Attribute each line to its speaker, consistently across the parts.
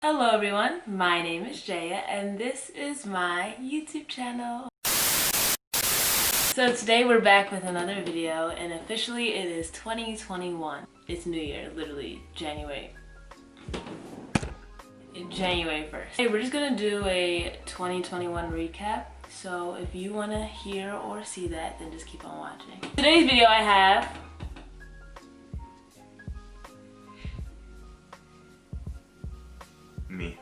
Speaker 1: Hello everyone, my name is Jaya and this is my YouTube channel. So today we're back with another video and officially it is 2021. It's New Year, literally January 1st. Hey, we're just gonna do a 2021 recap. So if you wanna hear or see that, then just keep on watching. Today's video I have
Speaker 2: me.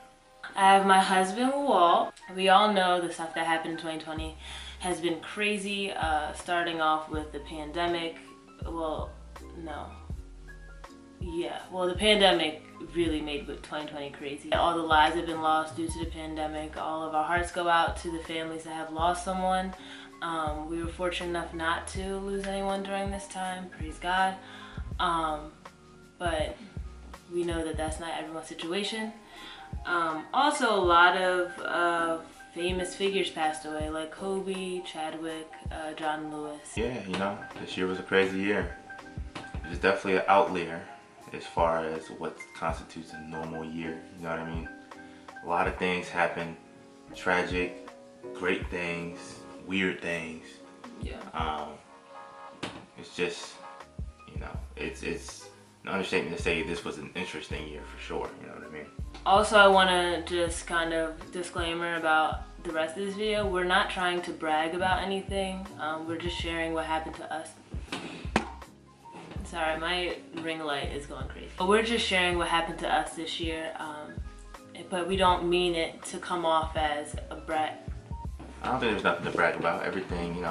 Speaker 1: I have my husband, Walt. We all know the stuff that happened in 2020 has been crazy, starting off with the pandemic. Well, the pandemic really made 2020 crazy. All the lives have been lost due to the pandemic. All of our hearts go out to the families that have lost someone. We were fortunate enough not to lose anyone during this time, praise God. But we know that that's not everyone's situation. Also, a lot of famous figures passed away, like Kobe, Chadwick, John Lewis.
Speaker 2: Yeah, this year was a crazy year. It was definitely an outlier as far as what constitutes a normal year, you know what I mean? A lot of things happened, tragic, great things, weird things.
Speaker 1: Yeah.
Speaker 2: It's just, it's an understatement to say this was an interesting year for sure, you know what I mean?
Speaker 1: Also, I want to just kind of disclaimer about the rest of this video. We're not trying to brag about anything. We're just sharing what happened to us. Sorry, my ring light is going crazy. But we're just sharing what happened to us this year. But we don't mean it to come off as a brat.
Speaker 2: I don't think there's nothing to brag about. Everything,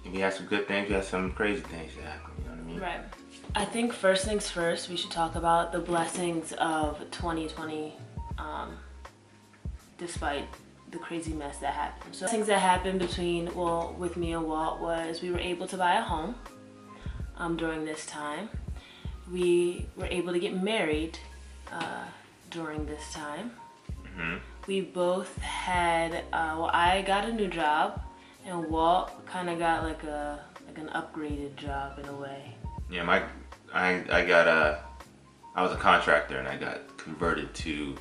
Speaker 2: if you had some good things, you had some crazy things that happened, you know what I mean?
Speaker 1: Right. I think first things first, we should talk about the blessings of 2020, despite the crazy mess that happened. So things that happened with me and Walt was we were able to buy a home during this time. We were able to get married during this time.
Speaker 2: Mm-hmm.
Speaker 1: We both had, I got a new job and Walt kind of got like an upgraded job in a way.
Speaker 2: Yeah, I was a contractor and I got converted to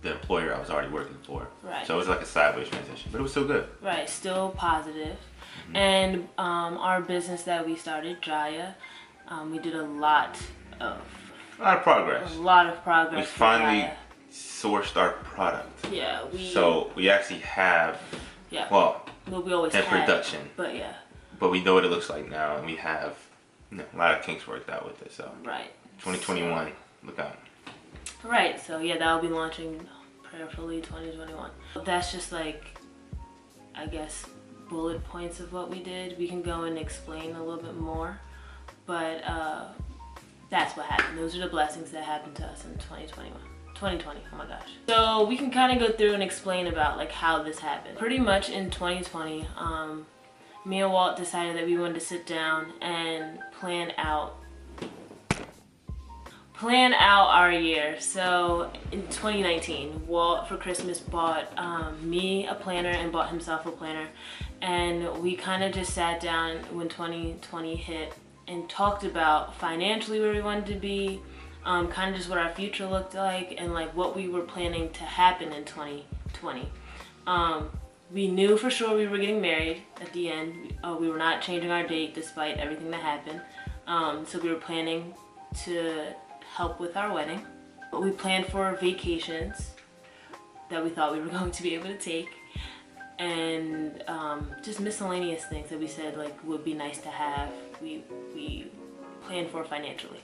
Speaker 2: the employer I was already working for.
Speaker 1: Right.
Speaker 2: So it was like a sideways transition, but it was still good.
Speaker 1: Right, still positive. Mm-hmm. And our business that we started, Jaya, we did a lot of progress.
Speaker 2: We finally sourced our product.
Speaker 1: Yeah,
Speaker 2: So we actually have, well,
Speaker 1: we always
Speaker 2: in
Speaker 1: had
Speaker 2: production.
Speaker 1: But yeah.
Speaker 2: But we know what it looks like now, and we have a lot of kinks worked out with it. So
Speaker 1: right.
Speaker 2: 2021, look out.
Speaker 1: Right. So yeah, that will be launching prayerfully 2021. That's just like, I guess, bullet points of what we did. We can go and explain a little bit more, but that's what happened. Those are the blessings that happened to us in 2020, oh my gosh. So we can kind of go through and explain about like how this happened. Pretty much in 2020, me and Walt decided that we wanted to sit down and plan out our year. So in 2019, Walt for Christmas bought me a planner and bought himself a planner. And we kind of just sat down when 2020 hit and talked about financially where we wanted to be, kind of just what our future looked like and like what we were planning to happen in 2020. We knew for sure we were getting married at the end. We were not changing our date despite everything that happened. So we were planning to help with our wedding. We planned for vacations that we thought we were going to be able to take, and just miscellaneous things that we said like would be nice to have. We planned for financially.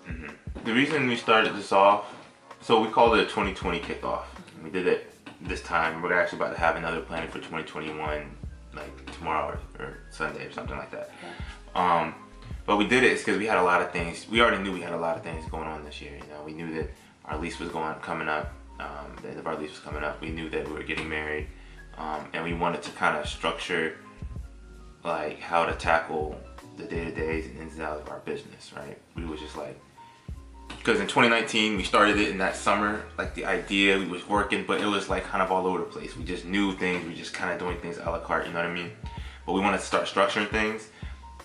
Speaker 2: Mm-hmm. The reason we started this off, so we called it a 2020 kickoff. We did it this time. We're actually about to have another planning for 2021, like tomorrow or Sunday or something like that. Okay. But we did it because we had a lot of things. We already knew we had a lot of things going on this year. We knew that our lease was coming up. The end of our lease was coming up. We knew that we were getting married, and we wanted to kind of structure like how to tackle the day-to-days and ins and outs of our business. Right? We was just like, because in 2019 we started it in that summer. Like the idea, we was working, but it was like kind of all over the place. We just knew things. We just kind of doing things a la carte. You know what I mean? But we wanted to start structuring things.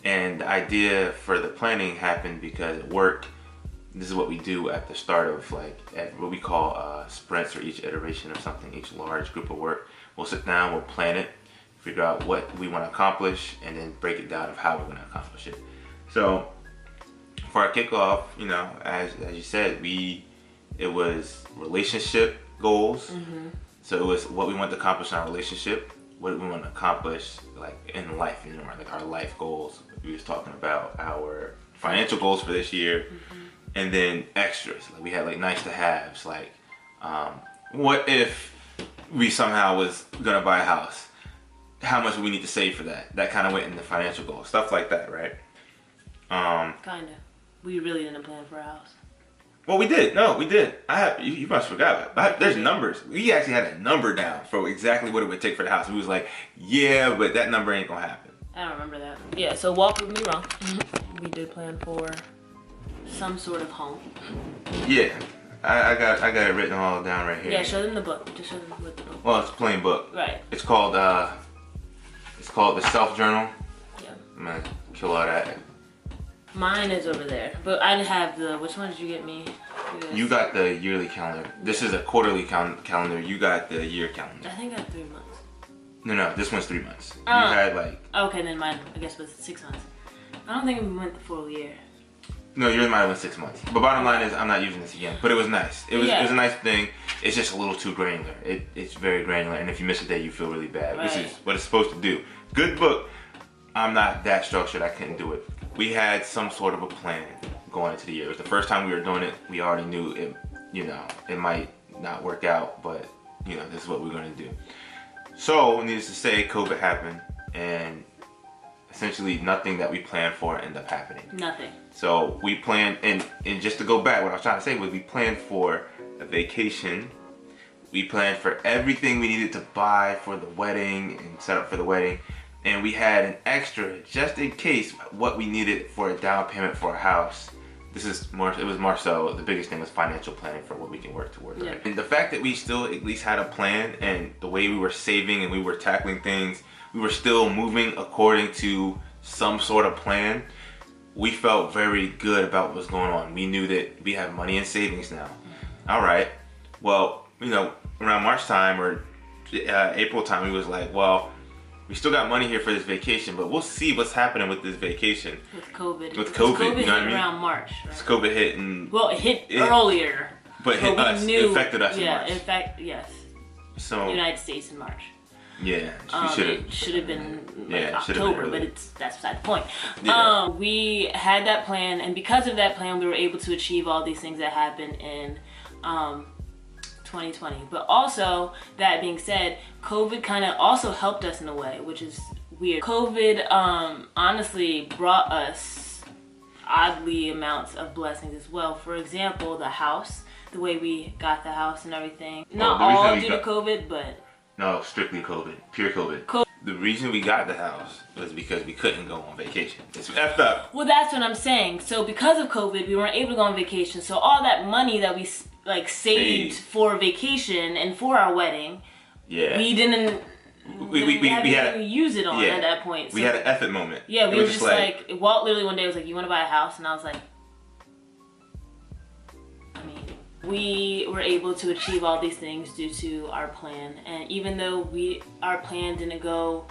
Speaker 2: And the idea for the planning happened because at work, this is what we do at the start of like what we call sprints, or each iteration of something, each large group of work. We'll sit down, we'll plan it, figure out what we want to accomplish, and then break it down of how we're going to accomplish it. So for our kickoff, you know, as you said, it was relationship goals. So it was what we want to accomplish in our relationship, what we want to accomplish like in life, you know, like our life goals. We was talking about our financial goals for this year, and then extras. Like we had like nice to haves, like what if we somehow was gonna buy a house? How much do we need to save for that? That kind of went into financial goals, stuff like that, right?
Speaker 1: Kinda. We really didn't plan for a house.
Speaker 2: Well, we did. No, we did. You must forgot. There's numbers. We actually had a number down for exactly what it would take for the house. We was like, yeah, but that number ain't gonna happen.
Speaker 1: I don't remember that. Yeah, so Walt proved me wrong. We did plan for some sort of home.
Speaker 2: Yeah, I got it written all down right here.
Speaker 1: Yeah, show them the book. Just show them the book.
Speaker 2: Well, it's a plain book.
Speaker 1: Right.
Speaker 2: It's called the Self Journal.
Speaker 1: Yeah.
Speaker 2: I'm gonna kill all that.
Speaker 1: Mine is over there, but I have the. Which one did you get me?
Speaker 2: You got the yearly calendar. This is a quarterly calendar. You got the year calendar.
Speaker 1: I think I got 3 months.
Speaker 2: No, this one's 3 months. You had like.
Speaker 1: Okay, then mine I guess was 6 months. I don't think we went the full year.
Speaker 2: No, yours might have been 6 months. But bottom line is, I'm not using this again. But it was nice. It was a nice thing. It's just a little too granular. It's very granular, and if you miss a day, you feel really bad.
Speaker 1: Right.
Speaker 2: Which is what it's supposed to do. Good book. I'm not that structured. I couldn't do it. We had some sort of a plan going into the year. It was the first time we were doing it. We already knew it. You know, it might not work out, but you know, this is what we're going to do. So, needless to say, COVID happened, and essentially nothing that we planned for ended up happening.
Speaker 1: Nothing.
Speaker 2: So we planned, and just to go back, what I was trying to say was we planned for a vacation. We planned for everything we needed to buy for the wedding and set up for the wedding. And we had an extra, just in case, what we needed for a down payment for a house. It was more so, the biggest thing was financial planning for what we can work towards.
Speaker 1: Yeah.
Speaker 2: Right? And the fact that we still at least had a plan, and the way we were saving and we were tackling things, we were still moving according to some sort of plan. We felt very good about what was going on. We knew that we have money in savings now. All right, well, you know, around March time or April time, we was like, well, we still got money here for this vacation, but we'll see what's happening with this vacation.
Speaker 1: With COVID.
Speaker 2: With COVID, you know what I mean?
Speaker 1: Around March, right?
Speaker 2: It's COVID hit and...
Speaker 1: Well, it hit earlier.
Speaker 2: But hit us. It affected us in March.
Speaker 1: Yeah, in fact, yes.
Speaker 2: So...
Speaker 1: United States in March.
Speaker 2: Yeah, it
Speaker 1: should have been like
Speaker 2: October,
Speaker 1: but that's beside the point.
Speaker 2: Yeah.
Speaker 1: We had that plan, and because of that plan, we were able to achieve all these things that happened in 2020. But also, that being said, COVID kind of also helped us in a way, which is weird. COVID honestly brought us oddly amounts of blessings as well. For example, the house, the way we got the house and everything. Not all due to COVID, but...
Speaker 2: No, strictly COVID. Pure COVID. The reason we got the house was because we couldn't go on vacation. It's effed up.
Speaker 1: Well, that's what I'm saying. So because of COVID, we weren't able to go on vacation. So all that money that we like saved for vacation and for our wedding, we didn't. We had to use it on at that point. So
Speaker 2: we had an effort moment.
Speaker 1: Yeah, we were just like Walt literally one day was like, "You want to buy a house?" And I was like, we were able to achieve all these things due to our plan. And even though our plan didn't go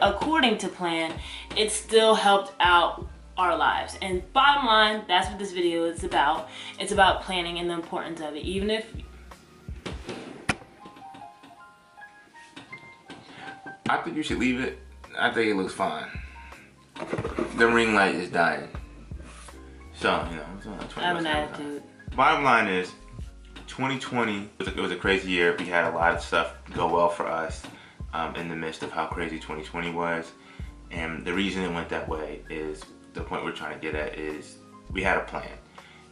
Speaker 1: according to plan, it still helped out our lives. And bottom line, that's what this video is about. It's about planning and the importance of it. Even if...
Speaker 2: I think you should leave it. I think it looks fine. The ring light is dying. So, you know, it's only 20
Speaker 1: I have an attitude.
Speaker 2: Bottom line is, 2020 it was a crazy year. We had a lot of stuff go well for us in the midst of how crazy 2020 was. And the reason it went that way is, the point we're trying to get at is, we had a plan.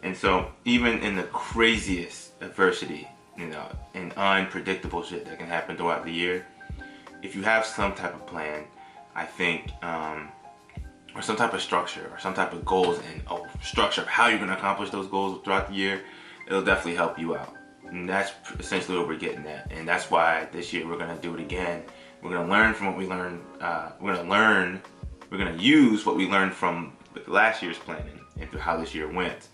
Speaker 2: And so even in the craziest adversity, you know, and unpredictable shit that can happen throughout the year, if you have some type of plan, I think, or some type of structure, or some type of goals and structure of how you're going to accomplish those goals throughout the year, it'll definitely help you out. And that's essentially what we're getting at. And that's why this year we're going to do it again. We're going to learn from what we learned. We're going to use what we learned from last year's planning and through how this year went.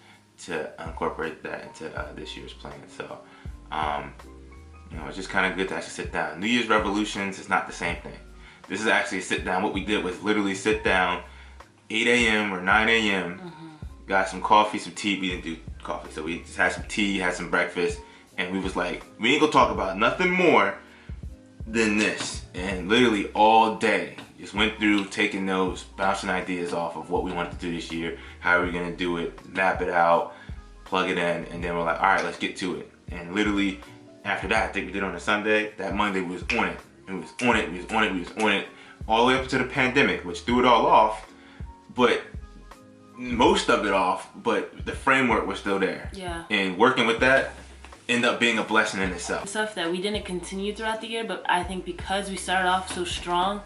Speaker 2: to incorporate that into this year's plan. So, you know, it's just kind of good to actually sit down. New Year's resolutions is not the same thing. This is actually a sit down. What we did was literally sit down 8 a.m. or 9 a.m., got some coffee, some tea. We didn't do coffee, so we just had some tea, had some breakfast, and we was like, we ain't gonna talk about nothing more than this. And literally all day, just went through, taking notes, bouncing ideas off of what we wanted to do this year, how are we gonna do it, map it out, plug it in, and then we're like, all right, let's get to it. And literally, after that, I think we did on a Sunday, that Monday we was on it. We was on it, we was on it, we was on it, all the way up to the pandemic, which threw it all off, but most of it off, but the framework was still there.
Speaker 1: Yeah.
Speaker 2: And working with that ended up being a blessing in itself.
Speaker 1: Stuff that we didn't continue throughout the year, but I think because we started off so strong,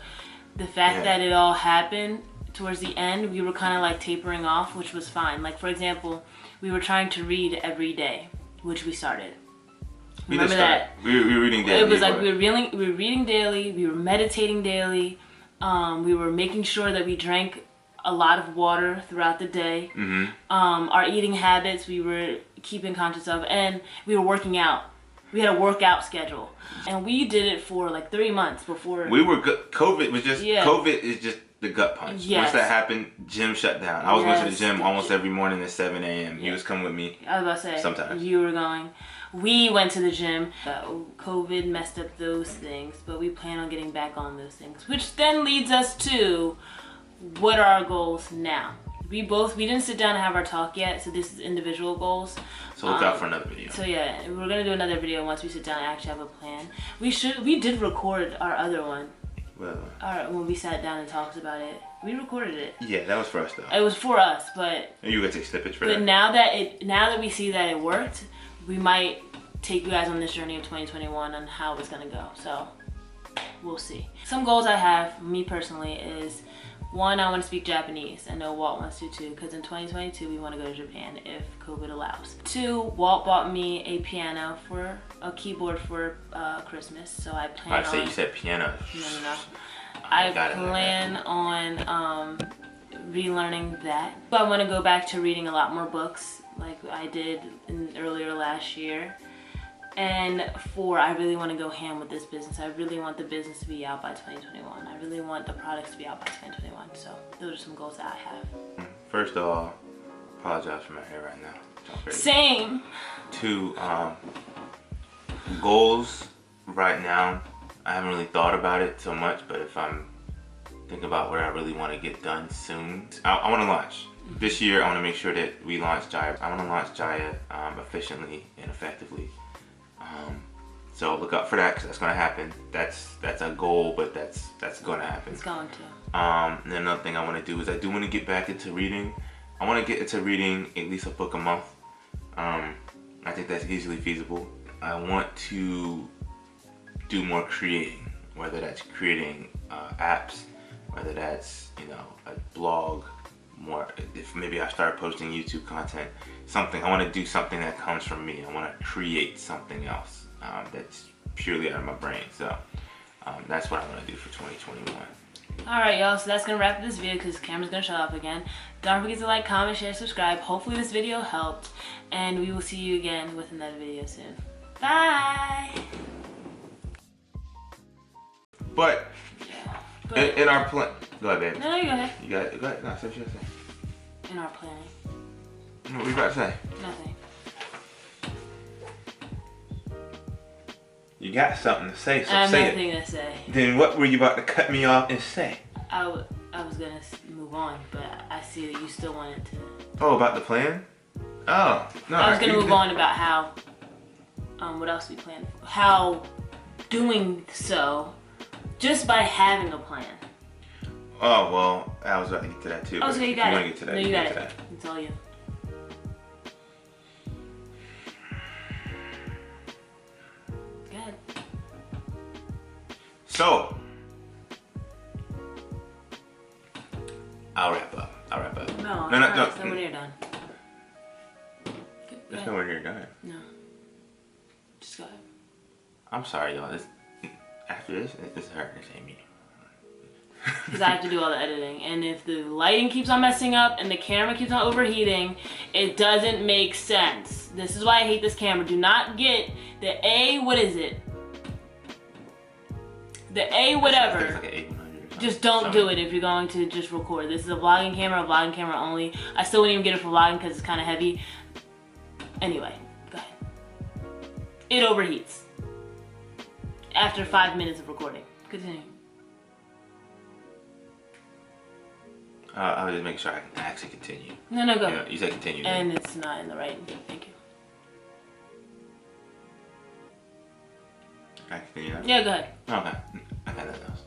Speaker 1: the fact that it all happened towards the end, we were kind of like tapering off, which was fine. Like, for example, we were trying to read every day, which we started. Remember that?
Speaker 2: We were reading daily.
Speaker 1: It was like we were reading daily, we were meditating daily, we were making sure that we drank a lot of water throughout the day. Our eating habits we were keeping conscious of, and we were working out. We had a workout schedule, and we did it for like 3 months before.
Speaker 2: We were good. COVID was just COVID is just the gut punch. Once that happened, gym shut down. I was going to the gym almost every morning at 7 a.m. He was coming with me.
Speaker 1: I was about to say,
Speaker 2: sometimes
Speaker 1: you were going. We went to the gym. COVID messed up those things, but we plan on getting back on those things, which then leads us to what are our goals now. We didn't sit down and have our talk yet, so this is individual goals.
Speaker 2: So look out for another video.
Speaker 1: So yeah, we're gonna do another video once we sit down and actually have a plan. We did record our other one.
Speaker 2: Well,
Speaker 1: When we sat down and talked about it, we recorded it.
Speaker 2: Yeah, that was for us though.
Speaker 1: It was for us, but
Speaker 2: you gotta take snippets for that.
Speaker 1: But now that we see that it worked, we might take you guys on this journey of 2021 on how it's gonna go. So we'll see. Some goals I have, me personally, is one, I want to speak Japanese. I know Walt wants to too, because in 2022 we want to go to Japan if COVID allows. 2, Walt bought me a piano a keyboard for Christmas, so I plan on...
Speaker 2: you said piano.
Speaker 1: No. I plan on relearning that. I want to go back to reading a lot more books like I did earlier last year. And 4, I really want to go ham with this business. I really want the business to be out by 2021. I really want the products to be out by 2021. So those are some goals that I have.
Speaker 2: First of all, apologize for my hair right now.
Speaker 1: Same.
Speaker 2: 2, goals right now. I haven't really thought about it so much, but if I'm thinking about where I really want to get done soon, I want to launch. This year, I want to make sure that we launch Jaya. I want to launch Jaya efficiently and effectively. So look out for that, because that's going to happen. That's a goal, but that's going to happen.
Speaker 1: It's going to.
Speaker 2: And then another thing I want to do is I do want to get back into reading. I want to get into reading at least a book a month. I think that's easily feasible. I want to do more creating, whether that's creating apps, whether that's, you know, a blog, more, if maybe I start posting YouTube content, something. I want to do something that comes from me. I want to create something else that's purely out of my brain. So that's what I want to do for 2021.
Speaker 1: Alright y'all, so that's going to wrap up this video because the camera's going to shut off again. Don't forget to like, comment, share, subscribe. Hopefully this video helped, and we will see you again with another video soon. Bye!
Speaker 2: But in our plan... Go ahead, baby.
Speaker 1: No, you go ahead.
Speaker 2: You got it. Go ahead. No, say what you gotta say.
Speaker 1: In our planning.
Speaker 2: What were you about to say?
Speaker 1: Nothing.
Speaker 2: You got something to say, so
Speaker 1: I have
Speaker 2: say
Speaker 1: nothing
Speaker 2: it.
Speaker 1: to say.
Speaker 2: Then what were you about to cut me off and say?
Speaker 1: I was gonna move on, but I see that you still wanted to.
Speaker 2: Oh, about the plan? Oh, no.
Speaker 1: I was gonna move on about how, what else we planned. How doing so, just by having a plan.
Speaker 2: Oh, well, I was about to get to that too.
Speaker 1: Oh, so you got it.
Speaker 2: You want to get to that?
Speaker 1: No, you got it. It's all you. Go ahead.
Speaker 2: So, I'll wrap up.
Speaker 1: No,
Speaker 2: no.
Speaker 1: It's not when you're done.
Speaker 2: That's not when you're done.
Speaker 1: No. Just go ahead.
Speaker 2: I'm sorry, y'all. After this, it's her. This ain't me.
Speaker 1: because I have to do all the editing. And if the lighting keeps on messing up and the camera keeps on overheating, it doesn't make sense. This is why I hate this camera. Do not get the what is it? The whatever.
Speaker 2: It's like an 8100.
Speaker 1: Just don't do it if you're going to just record. This is a vlogging camera only. I still wouldn't even get it for vlogging because it's kind of heavy. Anyway, go ahead. It overheats after 5 minutes of recording. Continue.
Speaker 2: I was just making sure I can actually continue.
Speaker 1: No, go.
Speaker 2: You said continue.
Speaker 1: And it's not in the right. Thank you.
Speaker 2: Can I continue now?
Speaker 1: Yeah, go ahead.
Speaker 2: Okay. I got nothing else.